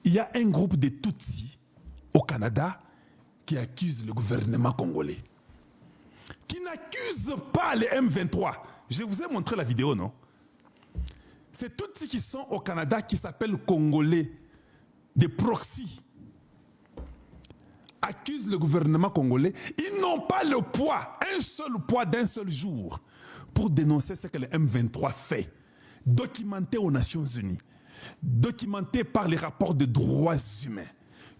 il y a un groupe de Tutsis au Canada qui accuse le gouvernement congolais. Qui n'accuse pas les M23. Je vous ai montré la vidéo, non? C'est Tutsis qui sont au Canada qui s'appellent Congolais, des proxys. Accusent le gouvernement congolais. Ils n'ont pas le poids, un seul poids d'un seul jour pour dénoncer ce que le M23 fait. Documenté aux Nations Unies, documenté par les rapports de droits humains,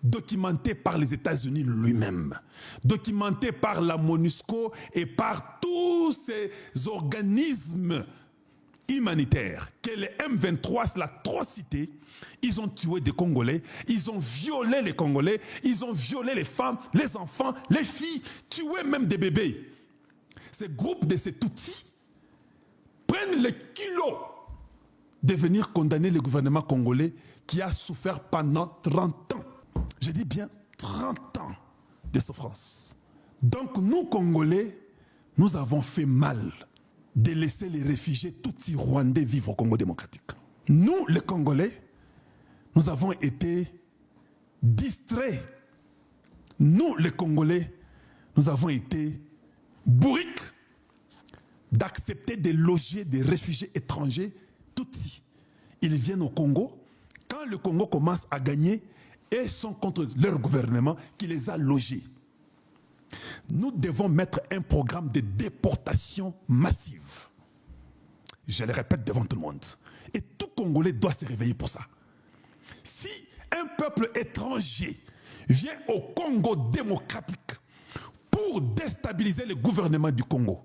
documenté par les États-Unis lui-même, documenté par la MONUSCO et par tous ces organismes humanitaires, que les M23, c'est l'atrocité. Ils ont tué des Congolais, ils ont violé les Congolais, ils ont violé les femmes, les enfants, les filles, tué même des bébés. Ces groupes de ces Tutsis prennent le kilo de venir condamner le gouvernement congolais qui a souffert pendant 30 ans. Je dis bien 30 ans de souffrance. Donc nous, Congolais, nous avons fait mal de laisser les réfugiés Tutsis rwandais vivre au Congo démocratique. Nous, les Congolais, nous avons été distraits. Nous, les Congolais, nous avons été bourriques d'accepter de loger des réfugiés étrangers Tutsis. Ils viennent au Congo. Quand le Congo commence à gagner, ils sont contre leur gouvernement qui les a logés. Nous devons mettre un programme de déportation massive. Je le répète devant tout le monde. Et tout Congolais doit se réveiller pour ça. Si un peuple étranger vient au Congo démocratique pour déstabiliser le gouvernement du Congo,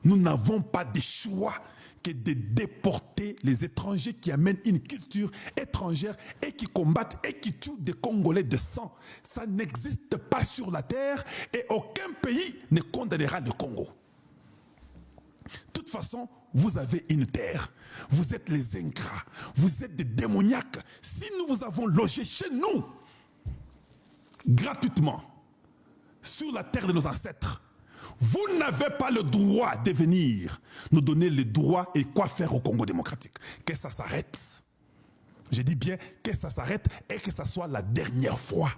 nous n'avons pas de choix que de déporter les étrangers qui amènent une culture étrangère et qui combattent et qui tuent des Congolais de sang. Ça n'existe pas sur la terre et aucun pays ne condamnera le Congo. De toute façon, vous avez une terre. Vous êtes les ingrats. Vous êtes des démoniaques. Si nous vous avons logé chez nous, gratuitement, sur la terre de nos ancêtres, vous n'avez pas le droit de venir nous donner le droit et quoi faire au Congo démocratique. Que ça s'arrête. Je dis bien que ça s'arrête et que ça soit la dernière fois.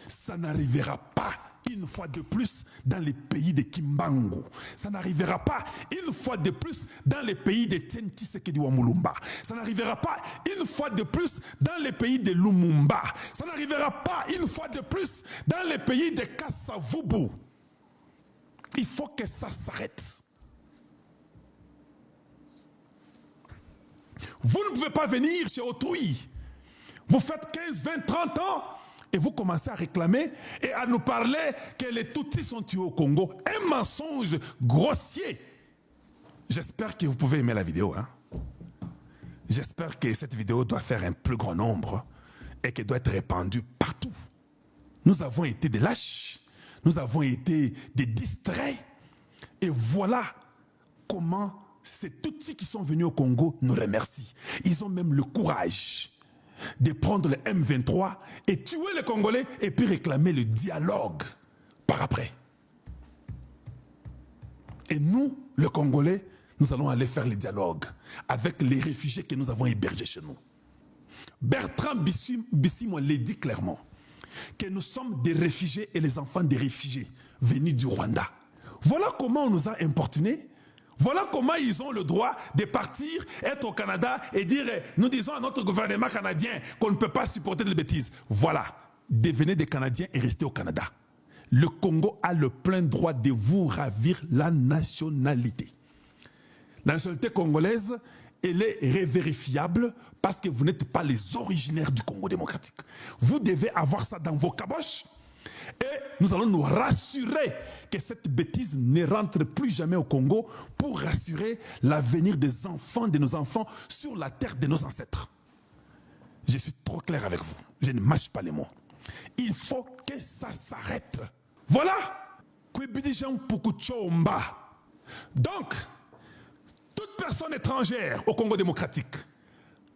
Ça n'arrivera pas une fois de plus dans les pays de Kimbangu. Ça n'arrivera pas une fois de plus dans les pays de Tienti Sekedi Wamulumba. Ça n'arrivera pas une fois de plus dans les pays de Lumumba. Ça n'arrivera pas une fois de plus dans les pays de Kassavubu. Il faut que ça s'arrête. Vous ne pouvez pas venir chez autrui. Vous faites 15, 20, 30 ans et vous commencez à réclamer et à nous parler que les Tutsis sont tués au Congo. Un mensonge grossier. J'espère que vous pouvez aimer la vidéo. Hein? J'espère que cette vidéo doit faire un plus grand nombre et qu'elle doit être répandue partout. Nous avons été des lâches. Nous avons été des distraits. Et voilà comment ces Tutsis qui sont venus au Congo nous remercient. Ils ont même le courage de prendre le M23 et tuer les Congolais et puis réclamer le dialogue par après. Et nous, les Congolais, nous allons aller faire le dialogue avec les réfugiés que nous avons hébergés chez nous. Bertrand Bisimwa l'a dit clairement, que nous sommes des réfugiés et les enfants des réfugiés venus du Rwanda. Voilà comment on nous a importunés. Voilà comment ils ont le droit de partir, être au Canada et dire, nous disons à notre gouvernement canadien qu'on ne peut pas supporter de bêtises. Voilà, devenez des Canadiens et restez au Canada. Le Congo a le plein droit de vous ravir la nationalité. La nationalité congolaise, elle est révérifiable parce que vous n'êtes pas les originaires du Congo démocratique. Vous devez avoir ça dans vos caboches et nous allons nous rassurer que cette bêtise ne rentre plus jamais au Congo pour rassurer l'avenir des enfants de nos enfants sur la terre de nos ancêtres. Je suis trop clair avec vous. Je ne mâche pas les mots. Il faut que ça s'arrête. Voilà. Donc, toute personne étrangère au Congo démocratique,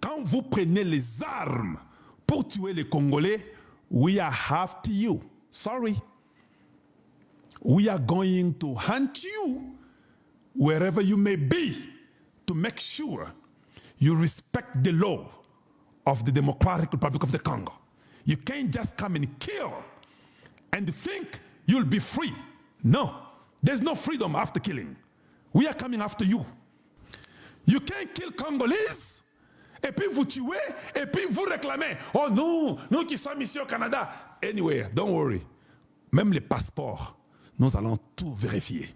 quand vous prenez les armes pour tuer les Congolais, we are after you. Sorry. We are going to hunt you wherever you may be to make sure you respect the law of the Democratic Republic of the Congo. You can't just come and kill and think you'll be free. No, there's no freedom after killing. We are coming after you. You can't kill Congolese et puis vous tuez et puis vous réclamez. Oh non, nous qui sommes ici au Canada. Anyway, don't worry. Même les passeports, nous allons tout vérifier.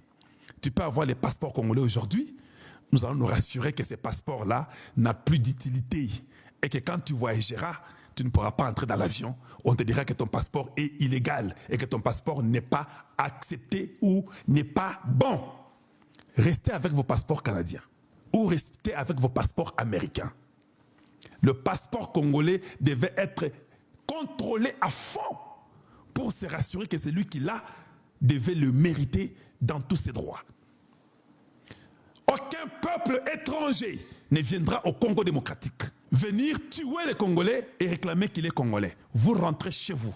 Tu peux avoir les passeports congolais aujourd'hui. Nous allons nous rassurer que ces passeports-là n'ont plus d'utilité et que quand tu voyageras, tu ne pourras pas entrer dans l'avion. On te dira que ton passeport est illégal et que ton passeport n'est pas accepté ou n'est pas bon. Restez avec vos passeports canadiens ou restez avec vos passeports américains. Le passeport congolais devait être contrôlé à fond pour se rassurer que celui qui l'a devait le mériter dans tous ses droits. Aucun peuple étranger ne viendra au Congo démocratique venir tuer les Congolais et réclamer qu'il est Congolais. Vous rentrez chez vous.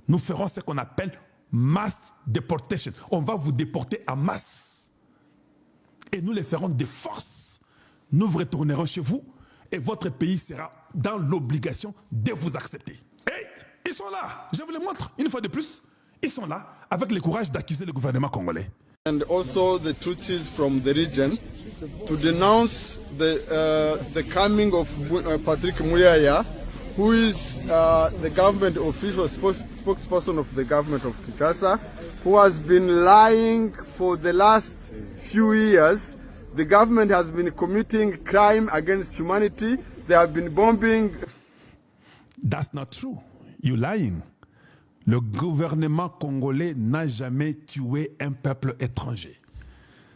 Nous ferons ce qu'on appelle mass deportation. On va vous déporter en masse. Et nous les ferons de force. Nous vous retournerons chez vous et votre pays sera dans l'obligation de vous accepter. Et ils sont là. Je vous les montre une fois de plus. Ils sont là avec le courage d'accuser le gouvernement congolais. And also the Tutsis from the region to denounce the coming of Patrick Muyaya, who is the government official spokesperson of the government of Kinshasa, who has been lying for the last few years. The government has been committing crime against humanity. They have been bombing. That's not true. You're lying. Le gouvernement congolais n'a jamais tué un peuple étranger.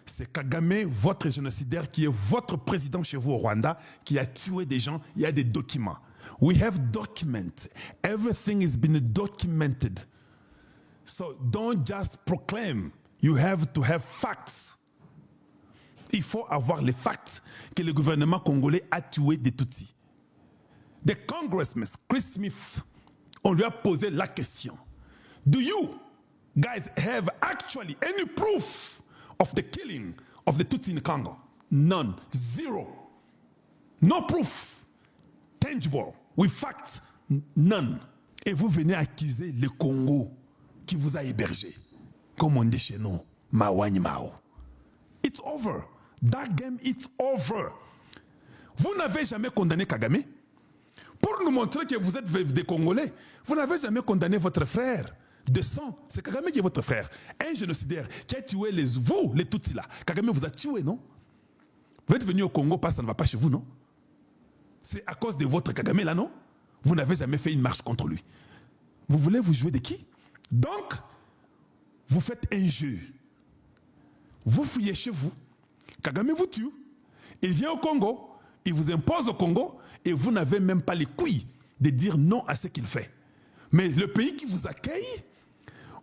C'est Kagame, votre génocidaire, qui est votre président chez vous au Rwanda, qui a tué des gens. Il y a des documents. We have documents. Everything has been documented. So don't just proclaim. You have to have facts. Il faut avoir les facts que le gouvernement congolais a tué des Tutsis. The congressman, Chris Smith, on lui a posé la question. Do you guys have actually any proof of the killing of the Tutsi in Congo? None. Zero. No proof. Tangible. With facts. None. Et vous venez accuser le Congo qui vous a hébergé. Comme on dit chez nous, Mawani Mao. It's over. That game, it's over. Vous n'avez jamais condamné Kagame. Pour nous montrer que vous êtes des Congolais, vous n'avez jamais condamné votre frère de sang. C'est Kagame qui est votre frère. Un génocidaire qui a tué vous, les Tutsis là. Kagame vous a tué, non? Vous êtes venu au Congo parce que ça ne va pas chez vous, non? C'est à cause de votre Kagame là, non? Vous n'avez jamais fait une marche contre lui. Vous voulez vous jouer de qui? Donc, vous faites un jeu. Vous fouillez chez vous. Kagame vous tue. Il vient au Congo. Il vous impose au Congo. Et vous n'avez même pas les couilles de dire non à ce qu'il fait. Mais le pays qui vous accueille,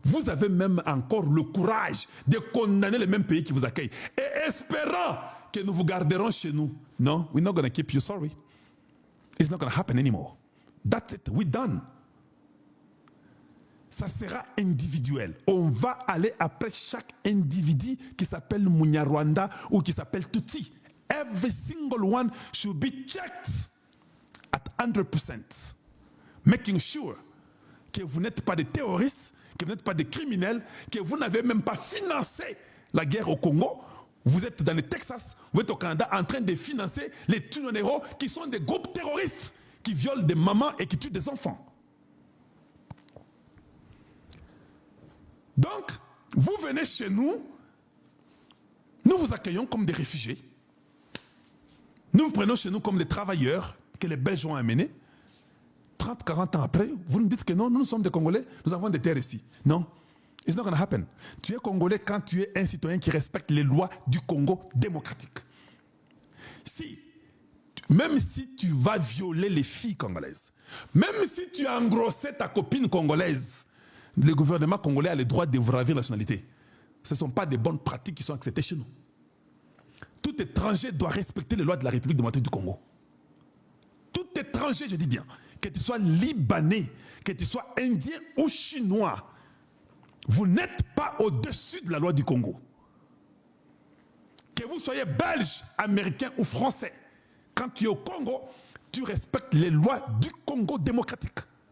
vous avez même encore le courage de condamner le même pays qui vous accueille. Et espérant que nous vous garderons chez nous. Non, we're not going to keep you, sorry. It's not going to happen anymore. That's it, we're done. Ça sera individuel. On va aller après chaque individu qui s'appelle Munyarwanda ou qui s'appelle Tutsi. Every single one should be checked at 100%. Making sure que vous n'êtes pas des terroristes, que vous n'êtes pas des criminels, que vous n'avez même pas financé la guerre au Congo. Vous êtes dans le Texas, vous êtes au Canada en train de financer les Tunonero qui sont des groupes terroristes qui violent des mamans et qui tuent des enfants. Donc, vous venez chez nous, nous vous accueillons comme des réfugiés. Nous vous prenons chez nous comme des travailleurs que les Belges ont amenés. 30, 40 ans après, vous nous dites que non, nous sommes des Congolais, nous avons des terres ici. Non, it's not going to happen. Tu es Congolais quand tu es un citoyen qui respecte les lois du Congo démocratique. Même si tu vas violer les filles congolaises, même si tu as engrossé ta copine congolaise, le gouvernement congolais a le droit de vous ravir la nationalité. Ce ne sont pas des bonnes pratiques qui sont acceptées chez nous. Tout étranger doit respecter les lois de la République démocratique du Congo. Tout étranger, je dis bien, que tu sois libanais, que tu sois indien ou chinois, vous n'êtes pas au-dessus de la loi du Congo. Que vous soyez belge, américain ou français, quand tu es au Congo, tu respectes les lois du Congo démocratique.